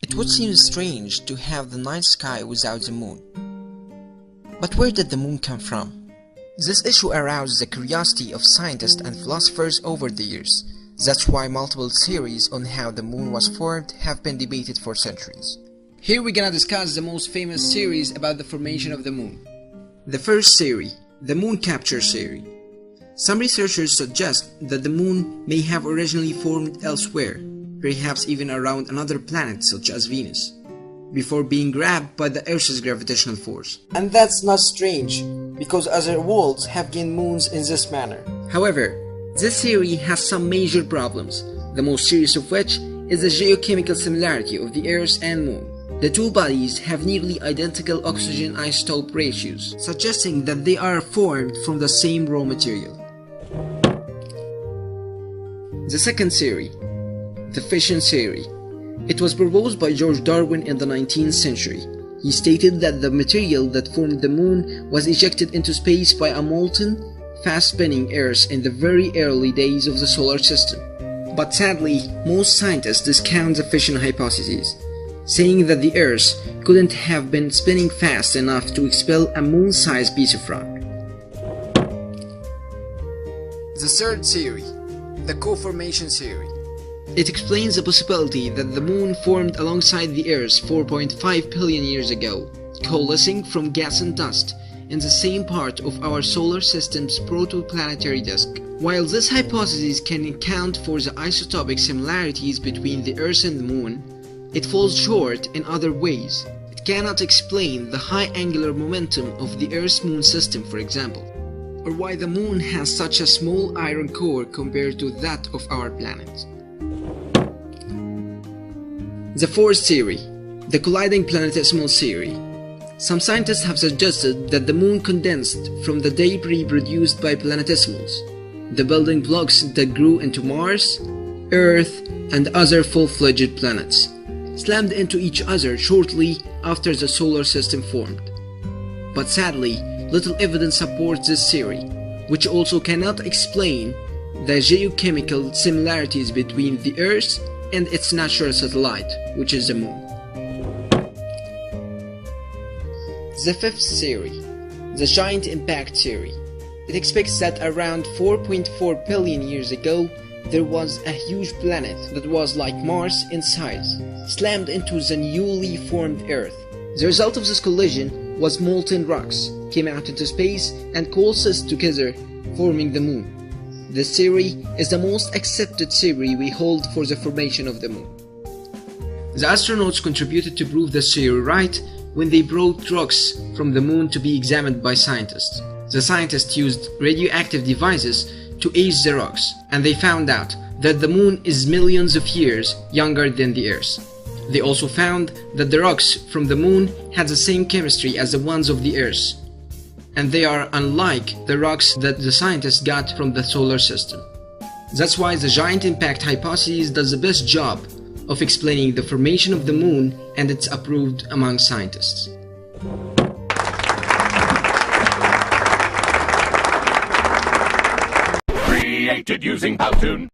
It would seem strange to have the night sky without the moon. But where did the moon come from? This issue aroused the curiosity of scientists and philosophers over the years. That's why multiple theories on how the moon was formed have been debated for centuries. Here we're gonna discuss the most famous theories about the formation of the moon. The first theory, the moon capture theory. Some researchers suggest that the moon may have originally formed elsewhere, perhaps even around another planet such as Venus, before being grabbed by the Earth's gravitational force. And that's not strange, because other worlds have gained moons in this manner. However, this theory has some major problems, the most serious of which is the geochemical similarity of the Earth and Moon. The two bodies have nearly identical oxygen isotope ratios, suggesting that they are formed from the same raw material. The second theory, the fission theory. It was proposed by George Darwin in the 19th century. He stated that the material that formed the moon was ejected into space by a molten, fast-spinning Earth in the very early days of the solar system. But sadly, most scientists discount the fission hypothesis, saying that the Earth couldn't have been spinning fast enough to expel a moon-sized piece of rock. The third theory, the co-formation theory. It explains the possibility that the moon formed alongside the Earth 4.5 billion years ago, coalescing from gas and dust in the same part of our solar system's protoplanetary disk. While this hypothesis can account for the isotopic similarities between the Earth and the Moon, it falls short in other ways. It cannot explain the high angular momentum of the Earth-Moon system, for example, or why the Moon has such a small iron core compared to that of our planet. The fourth theory, the colliding planetesimal theory. Some scientists have suggested that the moon condensed from the debris produced by planetesimals, the building blocks that grew into Mars, Earth, and other full-fledged planets, slammed into each other shortly after the solar system formed. But sadly, little evidence supports this theory, which also cannot explain the geochemical similarities between the Earth and its natural satellite, which is the moon. The fifth theory, the giant impact theory. It expects that around 4.4 billion years ago, there was a huge planet that was like Mars in size, slammed into the newly formed Earth. The result of this collision was molten rocks came out into space and coalesced together, forming the moon. This theory is the most accepted theory we hold for the formation of the moon. The astronauts contributed to prove this theory right when they brought rocks from the moon to be examined by scientists. The scientists used radioactive devices to age the rocks, and they found out that the moon is millions of years younger than the Earth. They also found that the rocks from the moon had the same chemistry as the ones of the Earth, and they are unlike the rocks that the scientists got from the solar system. That's why the giant impact hypothesis does the best job of explaining the formation of the moon, and it's approved among scientists. Created using Powtoon.